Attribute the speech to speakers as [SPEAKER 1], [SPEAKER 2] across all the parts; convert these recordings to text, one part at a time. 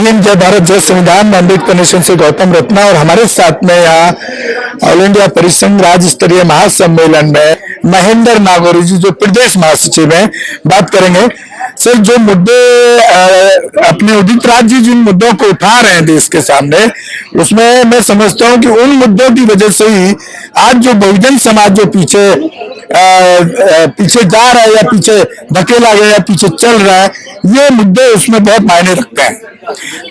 [SPEAKER 1] भीम, जय भारत, जय संविधान। मैं अम्बेडकर नेशन से गौतम रत्ना और हमारे साथ में यहाँ ऑल इंडिया परिसंघ राज्य स्तरीय महासम्मेलन में महेंद्र नागौरी जी जो प्रदेश महासचिव हैं, बात करेंगे। सर, जो मुद्दे अपने उदित राज जी जिन मुद्दों को उठा रहे हैं देश के सामने, उसमें मैं समझता हूँ कि उन मुद्दों की वजह से ही आज जो बहुजन समाज जो पीछे जा रहा है या पीछे धकेला गया या पीछे चल रहा है, ये मुद्दे उसमें बहुत मायने रखते हैं।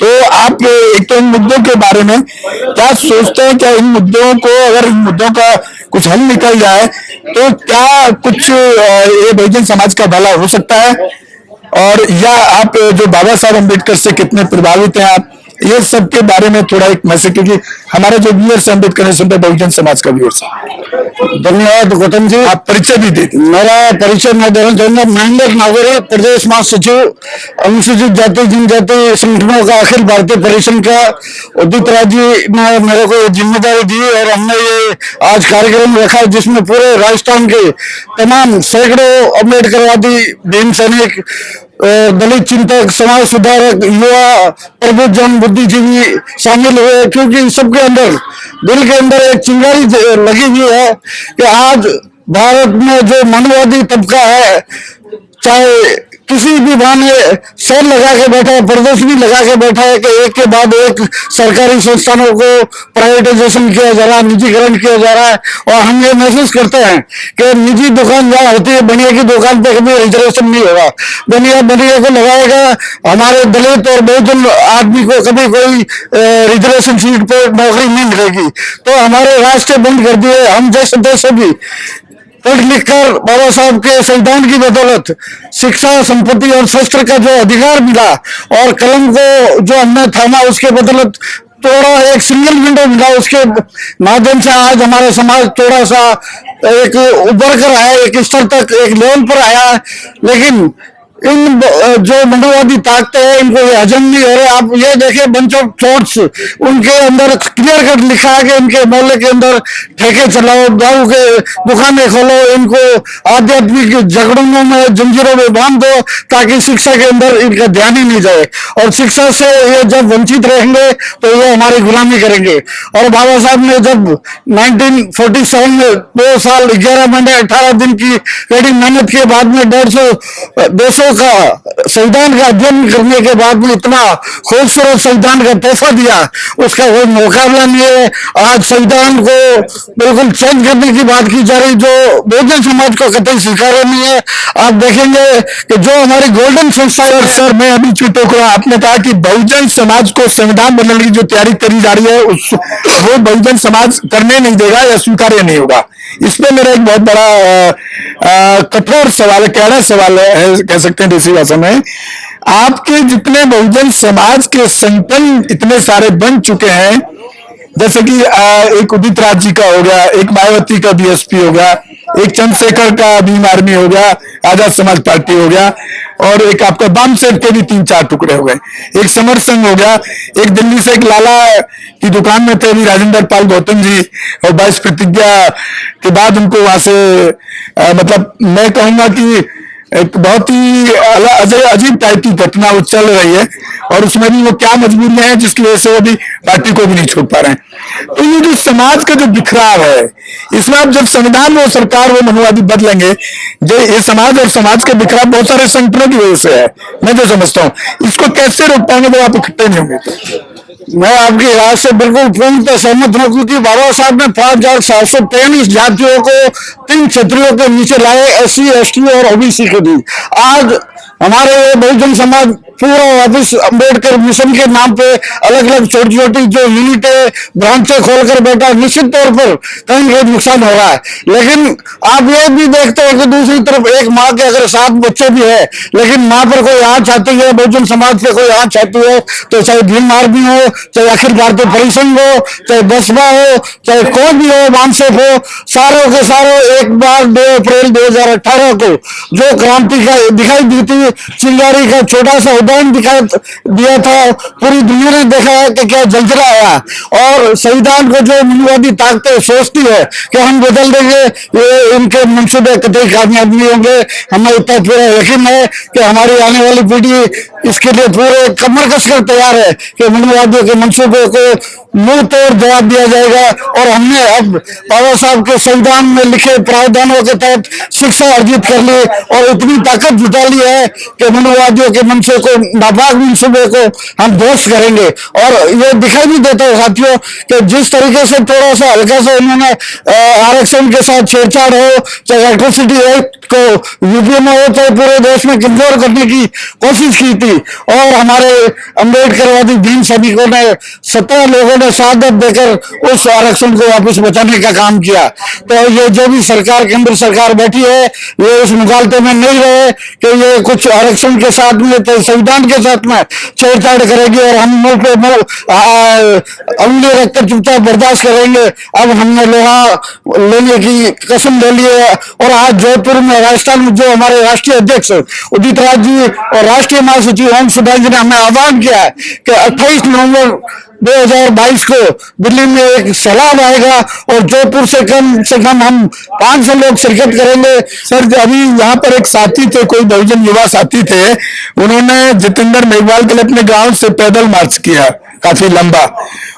[SPEAKER 1] तो आप एक तो इन मुद्दों के बारे में क्या सोचते हैं? क्या इन मुद्दों को, अगर इन मुद्दों का कुछ हल निकल जाए तो क्या कुछ ये बहुजन समाज का भला हो सकता है? और या आप जो बाबा साहब अम्बेडकर से कितने प्रभावित हैं आप, ये सब के बारे में थोड़ा एक मैसेज, क्योंकि हमारे जो व्यूअर्स अम्बेडकर नेशन पे बहुजन समाज का व्यूअर्स है।
[SPEAKER 2] धन्यवाद गौतम जी।
[SPEAKER 1] आप परिचय भी दे।
[SPEAKER 2] मेरा परिचय मैं देना चाहूंगा। महेंद्र नागौरी, प्रदेश महासचिव, अनुसूचित जाति जनजाति संगठनों का अखिल भारतीय परिसंघ का। उदित राज जी ने मेरे को जिम्मेदारी दी और हमने ये आज कार्यक्रम रखा जिसमें पूरे राजस्थान के तमाम सैकड़ों अम्बेडकरवादी, भीम सैनिक, दलित चिंतक, समाज सुधारक, युवा, प्रबुद्धजन, बुद्धिजीवी शामिल हुए, क्योंकि इन सबके अंदर दिल के अंदर एक चिंगारी लगी हुई है कि आज भारत में जो मनवादी तबका है, चाहे किसी भी बहाने सेल लगा के बैठा है, प्रदर्शनी लगा के बैठा है कि एक के बाद एक सरकारी संस्थानों को प्राइवेटाइजेशन किया जा रहा है, निजीकरण किया जा रहा है। और हम ये महसूस करते हैं कि निजी दुकान जहाँ होती है, बनिया की दुकान पे कभी रिजर्वेशन नहीं होगा। बनिया को लगाएगा, हमारे दलित और बहुजन आदमी को कभी कोई रिजर्वेशन सीट पर नौकरी नहीं मिलेगी। तो हमारे रास्ते बंद कर दिए। हम जैसे तैसे भी पढ़ लिख कर बाबा साहब के संविधान की बदौलत शिक्षा, संपत्ति और शस्त्र का जो अधिकार मिला और कलम को जो हमने थामा उसके बदौलत थोड़ा एक सिंगल विंडो मिला, उसके माध्यम से आज हमारा समाज थोड़ा सा एक उभर कर आया, एक स्तर तक, एक लेवल पर आया। लेकिन इन जो मनोवादी ताकतें हैं, इनको ये हजम नहीं हो रहे। आप ये देखिए, बंच ऑफ थॉट्स, उनके अंदर क्लियर कट लिखा है कि इनके मोहल्ले के अंदर ठेके चलाओ, गाँव के दुकानें खोलो, इनको आध्यात्मिक झगड़ों में, जंजीरों में बांध दो ताकि शिक्षा के अंदर इनका ध्यान ही नहीं जाए। और शिक्षा से ये जब वंचित रहेंगे तो ये हमारी गुलामी करेंगे। और बाबा साहब ने जब 1947 में 2 साल 11 महीने 18 दिन की कड़ी मेहनत के बाद में 150 देशों का संविधान का अध्ययन करने के बाद में इतना खूबसूरत संविधान का तोहफा दिया, उसका कोई मुकाबला नहीं है। आज संविधान को बिल्कुल चेंज करने की बात की जा रही, जो बहुजन समाज को कतई स्वीकार्य नहीं है। आप देखेंगे कि जो हमारी गोल्डन संस्था।
[SPEAKER 1] सर, मैं अभी टोक रहा, आपने कहा कि बहुजन समाज को संविधान बदलने की जो तैयारी करी जा रही है वो बहुजन समाज करने नहीं देगा या स्वीकार्य नहीं होगा। इसमें मेरा एक बहुत बड़ा कठोर सवाल है, कड़ा सवाल है, कह सकते हैं देसी भाषा में। आपके जितने बहुजन समाज के संगठन इतने सारे बन चुके हैं, जैसे कि एक उदित राज जी का हो गया, एक मायावती का बीएसपी हो गया, एक चंद्रशेखर का भीम आर्मी हो गया, आजाद समाज पार्टी हो गया, और एक आपका बाम सेठ के भी 3-4 टुकड़े हो गए, एक समर संघ हो गया, एक दिल्ली से एक लाला की दुकान में थे अभी राजेंद्र पाल गौतम जी, और 22 प्रतिज्ञा के बाद उनको वहां से मतलब मैं कहूंगा कि एक बहुत ही अजीब टाइप की घटना वो चल रही है, और उसमें भी वो क्या मजबूरियां हैं जिसकी वजह से वो भी पार्टी को भी नहीं छोड़ पा रहे हैं। तो ये जो समाज का जो बिखराव है, इसमें आप जब संविधान वो सरकार वो मनोवादी बदलेंगे, जो ये समाज और समाज का बिखराव बहुत सारे संगठनों की वजह से है, मैं जो समझता हूँ, इसको कैसे रोक पाएंगे जब आप इकट्ठे नहीं होंगे?
[SPEAKER 2] मैं आपकी राय से बिल्कुल पूर्णतः सहमत हूं, क्योंकि बाबा साहब ने 5743 जातियों को 3 छतरियों के नीचे लाए, SC, ST और OBC को दी। आज हमारे बहुजन समाज पूरा वापिस अम्बेडकर मिशन के नाम पे अलग अलग छोटी छोटी जो यूनिटें, ब्रांचें खोलकर बैठा। निश्चित तौर पर कहीं कहीं नुकसान हो रहा है, लेकिन आप ये भी देखते हो कि दूसरी तरफ एक माँ के अगर 7 बच्चे भी है, लेकिन माँ पर कोई आँच आती है, बहुजन समाज पे कोई आँच आती है, तो चाहे भीम आर्मी हो, चाहे अखिल भारतीय परिसंघ हो, चाहे बसपा हो, चाहे कोई भी हो, मानसेफ हो, सारों के सारों एक बार 2 अप्रैल 2018 को जो क्रांति का दिखाई दी थी, चिंगारी का छोटा सा मैदान दिया था, पूरी दुनिया ने देखा है कि क्या जलजला आया। और संविधान को जो मनवादी ताकतें सोचती है कि हम बदल देंगे, ये इनके मंसूबे कतई कामयाब नहीं होंगे। हमें इतना पूरा यकीन है कि हमारी आने वाली पीढ़ी इसके लिए पूरे कमर कसकर तैयार है कि मनवादियों के मंसूबे को मुंह तोड़ जवाब दिया जाएगा। और हमने अब बाबा साहब के संविधान में लिखे प्रावधानों के तहत शिक्षा अर्जित कर ली और इतनी ताकत जुटा ली है कि मनोवादियों के मंशे को, नापाक मंसूबे को हम ध्वस्त करेंगे। और ये दिखाई भी देता है साथियों कि जिस तरीके से थोड़ा सा हल्का सा उन्होंने आरक्षण के साथ छेड़छाड़ हो, चाहे इलेक्ट्रिसिटी एक्ट को यूपी में हो, चाहे पूरे देश में कमजोर करने की कोशिश की थी। और हमारे अम्बेडकरवादी भीम सैनिकों ने 17 लोगों ने शहादत देकर उस आरक्षण को वापस बचाने का काम किया। तो ये जो भी सरकार, केंद्र सरकार बैठी है, ये उस मुगालते में नहीं रहे कि ये कुछ आरक्षण के साथ में, तो संविधान के साथ में छेड़छाड़ करेगी और हम मुंह पे उंगली रखकर चुपचाप बर्दाश्त करेंगे। अब हमने लोहा लेने की कसम ले ली है। और आज जोधपुर में, राजस्थान में जो हमारे राष्ट्रीय अध्यक्ष उदित राज जी और राष्ट्रीय महासचिव ओम सुधार जी ने हमें आह्वान किया है कि 28 नवंबर 2022 को दिल्ली में एक सैलाब आएगा और जोधपुर से कम हम 500 लोग शिरकत करेंगे।
[SPEAKER 1] सर, अभी यहाँ पर एक साथी थे, कोई बहुजन युवा साथी थे, उन्होंने जितेंद्र मेघवाल के लिए अपने गांव से पैदल मार्च किया काफी लंबा।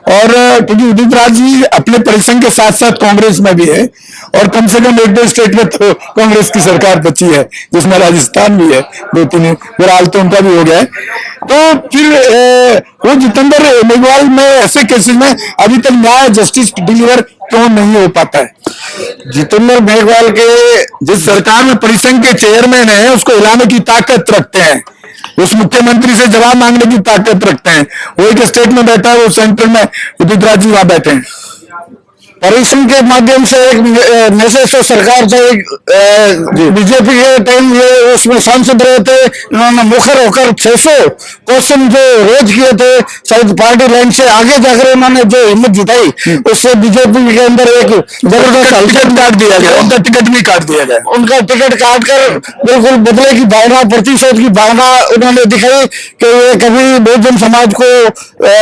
[SPEAKER 1] और क्योंकि उदित राज जी अपने परिसंघ के साथ साथ कांग्रेस में भी है और कम से कम 1-2 स्टेट में तो कांग्रेस की सरकार बची है, जिसमें राजस्थान भी है, 2-3 फिलहाल तो उनका भी हो गया है। तो फिर वो जितेंद्र मेघवाल में ऐसे केसेस में अभी तक न्याय, जस्टिस डिलीवर क्यों नहीं हो पाता है?
[SPEAKER 2] जितेंद्र मेघवाल के
[SPEAKER 1] जिस सरकार में परिसंघ के चेयरमैन है, उसको हिलाने की ताकत रखते हैं, उस मुख्यमंत्री से जवाब मांगने की ताकत रखते हैं। वो एक स्टेट में बैठा है, वो सेंटर में उदित राज जी वहां बैठे हैं।
[SPEAKER 2] परिसंघ के माध्यम से एक मैसेज तो सरकार से, बीजेपी के टाइम ये उसमें सांसद रहे थे, इन्होंने मुखर होकर 600 क्वेश्चन जो रोज किए थे, शायद पार्टी लाइन से आगे जाकर उन्होंने जो हिम्मत जुटाई, उससे बीजेपी के अंदर एक जबरदस्त
[SPEAKER 1] टिकट काट दिया गया, उनका टिकट भी काट दिया गया।
[SPEAKER 2] उनका टिकट काट कर बिल्कुल बदले की भावना, प्रतिशोध की भावना उन्होंने दिखाई कि ये कभी बहुजन समाज को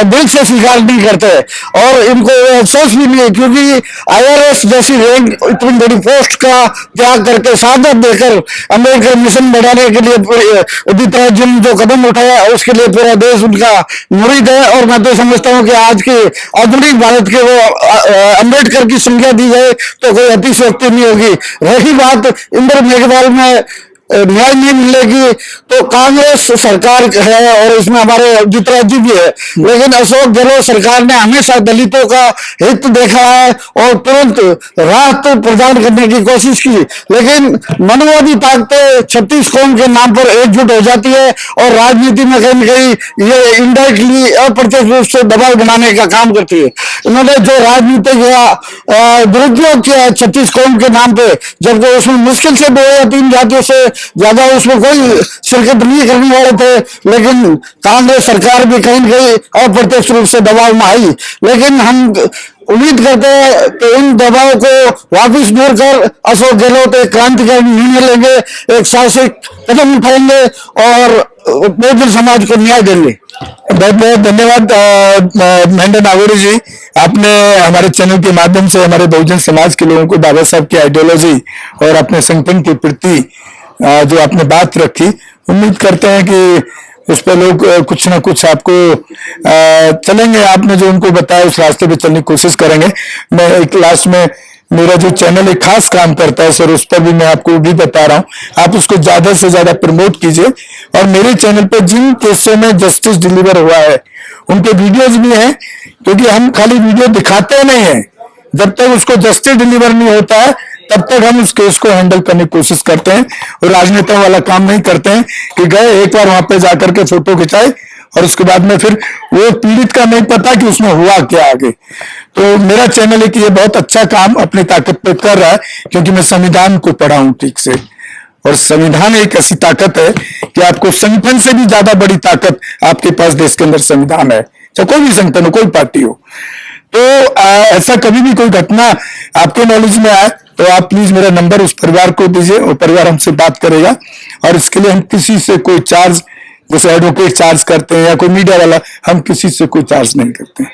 [SPEAKER 2] दिल से स्वीकार नहीं करते। और इनको अफसोस भी नहीं, क्योंकि IRS जैसी रैंक, इतनी बड़ी पोस्ट का त्याग करके शहादत देकर अम्बेडकर मिशन बढ़ाने के लिए उदित राज जी ने जो कदम उठाया, उसके लिए पूरा देश उनका मुरीद है। और मैं तो समझता हूँ कि आज के आधुनिक भारत के वो अम्बेडकर की संज्ञा दी जाए तो कोई अतिशयोक्ति नहीं होगी। रही बात इंद्र मेघवाल में न्याय नहीं मिलेगी, तो कांग्रेस सरकार है और इसमें हमारे उदित राज जी भी है, लेकिन अशोक गहलोत सरकार ने हमेशा दलितों का हित देखा है और तुरंत राहत प्रदान करने की कोशिश की। लेकिन मनवादी ताकतें 36 कौम के नाम पर एकजुट हो जाती है और राजनीति में कहीं न कहीं ये इनडायरेक्टली, अप्रत्यक्ष रूप से दबाव बनाने का काम करती है। इन्होंने जो राजनीतिक दुरुपयोग किया 36 कौम के नाम पे, जबकि उसमें मुश्किल से 2 या 3 जातियों से ज्यादा उसमें कोई शिरकत नहीं करने वाले थे, लेकिन कांग्रेस सरकार भी कहीं न कहीं अप्रत्यक्ष रूप से दबाव में आई। लेकिन हम उम्मीद करते हैं कि इन दबाव को वापस दूर कर अशोक गहलोत एक क्रांतिकारी निर्णय लेंगे, एक साहसिक कदम उठाएंगे और बहुजन समाज को न्याय देंगे।
[SPEAKER 1] बहुत बहुत धन्यवाद महेंद्र नागौरी जी, आपने हमारे चैनल के माध्यम से हमारे बहुजन समाज के लोगों को बाबा साहब की आइडियोलॉजी और अपने संगठन के प्रति जो आपने बात रखी, उम्मीद करते हैं कि उस पर लोग कुछ ना कुछ आपको चलेंगे, आपने जो उनको बताया उस रास्ते पे चलने की कोशिश करेंगे। मैं एक लास्ट में, मेरा जो चैनल एक खास काम करता है सर, उस पर भी मैं आपको भी बता रहा हूँ, आप उसको ज्यादा से ज्यादा प्रमोट कीजिए। और मेरे चैनल पे जिन केसों में जस्टिस डिलीवर हुआ है उनके वीडियोज भी हैं, क्योंकि हम खाली वीडियो दिखाते नहीं है, जब तक उसको जस्टिस डिलीवर नहीं होता है तब तक हम उस केस को हैंडल करने की कोशिश करते हैं। और राजनेताओं वाला काम नहीं करते हैं कि गए एक बार वहां पे जाकर के फोटो खिंचाए और उसके बाद में फिर वो पीड़ित का नहीं पता कि उसमें हुआ क्या आगे। तो मेरा चैनल एक ये बहुत अच्छा काम अपनी ताकत पे कर रहा है, क्योंकि मैं संविधान को पढ़ा हूं ठीक से, और संविधान एक ऐसी ताकत है कि आपको संगठन से भी ज्यादा बड़ी ताकत आपके पास देश के अंदर संविधान है, चाहे कोई भी संगठन हो, कोई पार्टी हो। तो ऐसा कभी भी कोई घटना आपके नॉलेज में आए तो आप प्लीज मेरा नंबर उस परिवार को दीजिए, वो परिवार हमसे बात करेगा। और इसके लिए हम किसी से कोई चार्ज जैसे एडवोकेट चार्ज करते हैं या कोई मीडिया वाला, हम किसी से कोई चार्ज नहीं करते हैं,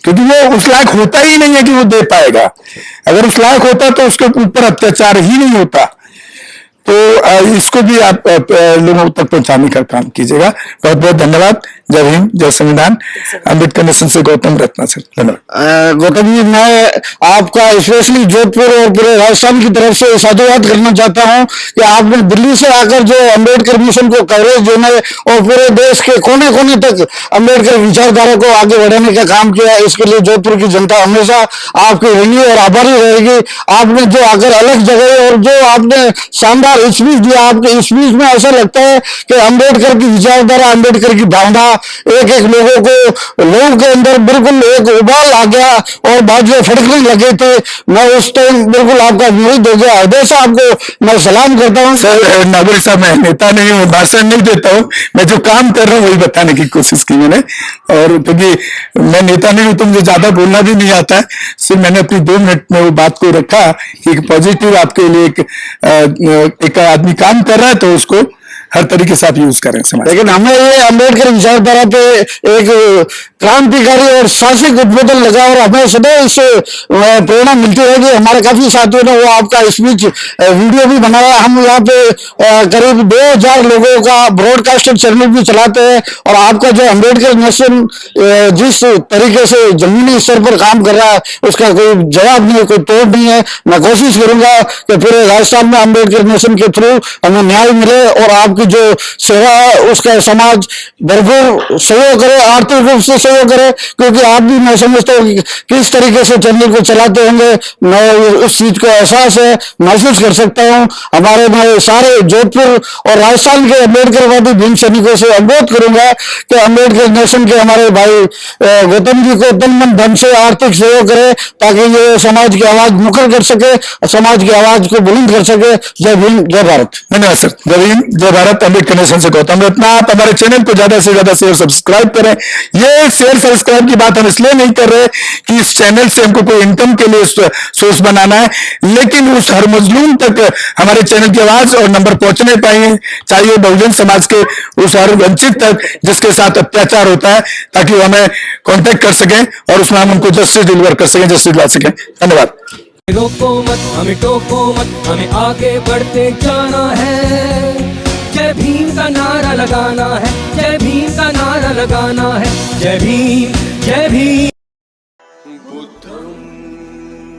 [SPEAKER 1] क्योंकि वो उस लायक होता ही नहीं है कि वो दे पाएगा। अगर उस लायक होता तो उसके ऊपर अत्याचार ही नहीं होता। तो इसको भी आप लोगों तक पहुंचाने का काम कीजिएगा। बहुत बहुत धन्यवाद। जय हिंद, जय संविधान। अम्बेडकर नेशन से गौतम रत्ना सर, धन्यवाद।
[SPEAKER 2] गौतम जी, मैं आपका स्पेशली जोधपुर और पूरे राजस्थान की तरफ से साधुवाद करना चाहता हूं कि आपने दिल्ली से आकर जो अम्बेडकर मिशन को कवरेज देने और पूरे देश के कोने कोने तक अम्बेडकर विचारधारा को आगे बढ़ाने का काम किया, इसके लिए जोधपुर की जनता हमेशा आपकी ऋणी और आभारी रहेगी। आपने जो आकर अलग जगह और जो आपने शानदार स्पीच दिया, आपके स्पीच में ऐसा लगता है कि अम्बेडकर की विचारधारा, अम्बेडकर की भावना एक एक लोगों के अंदर बिल्कुल एक उबाल आ गया और बाजुएं फटकने लगे थे। मैं उस टाइम बिल्कुल आपका विरोध हो गया। हृदय से आपको मैं सलाम करता हूँ।
[SPEAKER 1] सर नागरिक साहब, मैं नेता नहीं हूँ, भाषण नहीं देता हूँ, मैं जो काम कर रहा हूँ वही बताने की कोशिश की मैंने। और क्योंकि मैं नेता नहीं हूँ तो मुझे ज्यादा बोलना भी नहीं आता है, सिर्फ मैंने अपनी 2 मिनट में वो बात को रखा कि एक पॉजिटिव आपके लिए एक आदमी काम कर रहा है तो उसको हर तरीके से आप यूज करें समाज।
[SPEAKER 2] लेकिन हमें ये अम्बेडकर विचारधारा पे एक क्रांतिकारी और साहसिक उद्बोधन लगा और हमें सदा इससे प्रेरणा मिलती रहेगी। हमारे काफी साथियों ने वो आपका स्पीच वीडियो भी बनाया। हम यहाँ पे करीब 2000 लोगों का ब्रॉडकास्टर चैनल भी चलाते हैं और आपका जो अम्बेडकर नेशन जिस तरीके से जमीनी स्तर पर काम कर रहा है उसका कोई जवाब नहीं है, कोई तोड़ नहीं है। मैं कोशिश करूंगा कि पूरे राजस्थान में अम्बेडकर नेशन के थ्रू हमें न्याय मिले और आपकी जो सेवा है उसका समाज भरपूर सहयोग करे, आर्थिक रूप से सहयोग करे, क्योंकि आप भी मैं समझता हूँ किस तरीके से चैनल को चलाते होंगे। मैं उस चीज को एहसास है, महसूस कर सकता हूँ। हमारे मैं सारे जोधपुर और राजस्थान के अम्बेडकरवादी भीम सैनिकों से अनुरोध करूंगा कि अम्बेडकर नेशन के हमारे भाई गौतम जी को तन मन धन से आर्थिक सहयोग करे ताकि ये समाज की आवाज मुखर कर सके, समाज की आवाज को बुलंद कर सके। जय भीम, जय भारत।
[SPEAKER 1] धन्यवाद सर। जय भीम, जय भारत। अम्बेडकर नेशन से गौतम रत्ना। आप हमारे चैनल को ज्यादा से ज्यादा शेयर सब्सक्राइब करें। ये शेयर सब्सक्राइब की बात हम इसलिए नहीं कर रहे कि इस चैनल से हमको कोई इनकम के लिए सोर्स बनाना है, लेकिन उस हर मजलूम तक हमारे चैनल की आवाज और नंबर पहुंचने पाए, चाहिए बहुजन समाज के उस हर वंचित तक जिसके साथ अत्याचार होता है, ताकि वो हमें कांटेक्ट कर सकें और उसमें हम उनको जस्टिस डिलीवर कर सकें, जस्टिस ला सकें। धन्यवाद।
[SPEAKER 3] रोको मत, हमें टोको मत, हमें आगे बढ़ते जाना है। जय भीम का नारा लगाना है, जय भीम का नारा लगाना है। जय भीम, जय भीम।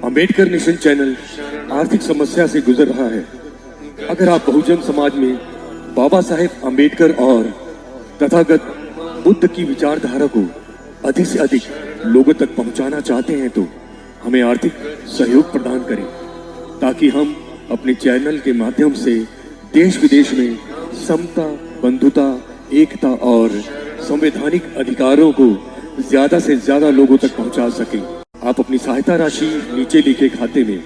[SPEAKER 4] अम्बेडकर नेशन चैनल आर्थिक समस्या से गुजर रहा है। अगर आप बहुजन समाज में बाबा साहेब अम्बेडकर और तथागत बुद्ध की विचारधारा को अधिक से अधिक लोगों तक पहुंचाना चाहते हैं तो हमें आर्थिक सहयोग प्रदान करें, ताकि हम अपने चैनल के माध्यम से देश विदेश में समता, बंधुता, एकता और संवैधानिक अधिकारों को ज्यादा से ज्यादा लोगों तक पहुंचा सकें। आप अपनी सहायता राशि नीचे लिखे खाते में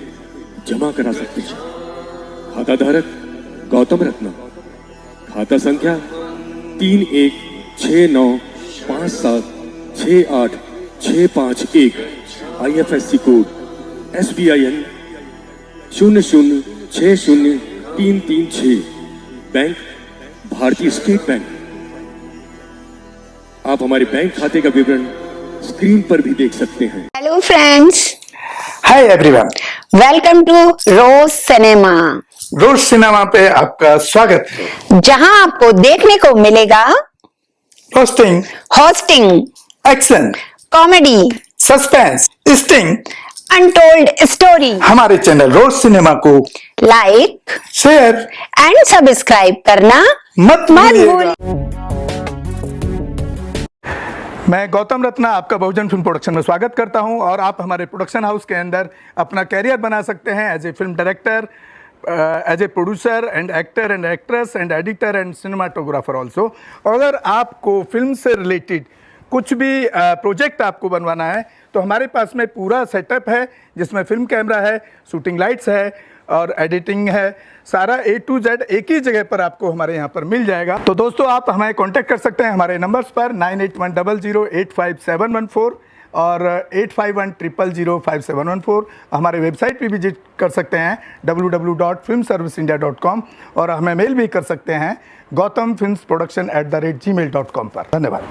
[SPEAKER 4] जमा करा सकते हैं। खाता धारक गौतम रत्ना, खाता संख्या 3169576865 IFSC कोड SBIN 0060336, बैंक भारतीय स्टेट बैंक। आप हमारे बैंक खाते का विवरण स्क्रीन पर भी देख सकते हैं।
[SPEAKER 5] Hello friends,
[SPEAKER 1] hi everyone,
[SPEAKER 5] welcome to Roj cinema.
[SPEAKER 1] Roj cinema पे आपका स्वागत है,
[SPEAKER 5] जहां आपको देखने को मिलेगा
[SPEAKER 1] hosting,
[SPEAKER 5] hosting,
[SPEAKER 1] action,
[SPEAKER 5] comedy,
[SPEAKER 1] suspense, sting,
[SPEAKER 5] untold story.
[SPEAKER 1] हमारे चैनल रोज सिनेमा को
[SPEAKER 5] लाइक,
[SPEAKER 1] शेयर
[SPEAKER 5] एंड सब्सक्राइब करना
[SPEAKER 1] मत भूलिएगा।
[SPEAKER 5] भूलिए।
[SPEAKER 1] मैं गौतम रत्ना आपका बहुजन फिल्म प्रोडक्शन में स्वागत करता हूं और आप हमारे प्रोडक्शन हाउस के अंदर अपना कैरियर बना सकते हैं as a film director, as a producer and actor and actress and editor and cinematographer also. और अगर आपको फिल्म से रिलेटेड कुछ भी प्रोजेक्ट आपको बनवाना है तो हमारे पास में पूरा सेटअप है, जिसमें फिल्म कैमरा है, शूटिंग लाइट्स है और एडिटिंग है। सारा A to Z एक ही जगह पर आपको हमारे यहाँ पर मिल जाएगा। तो दोस्तों, आप हमें कांटेक्ट कर सकते हैं हमारे नंबर्स पर 9810085714 और 8510005714 हमारे वेबसाइट पे विजिट कर सकते हैं www.filmserviceindia.com और हमें मेल भी कर सकते हैं gautamfilmsproduction@gmail.com पर। धन्यवाद।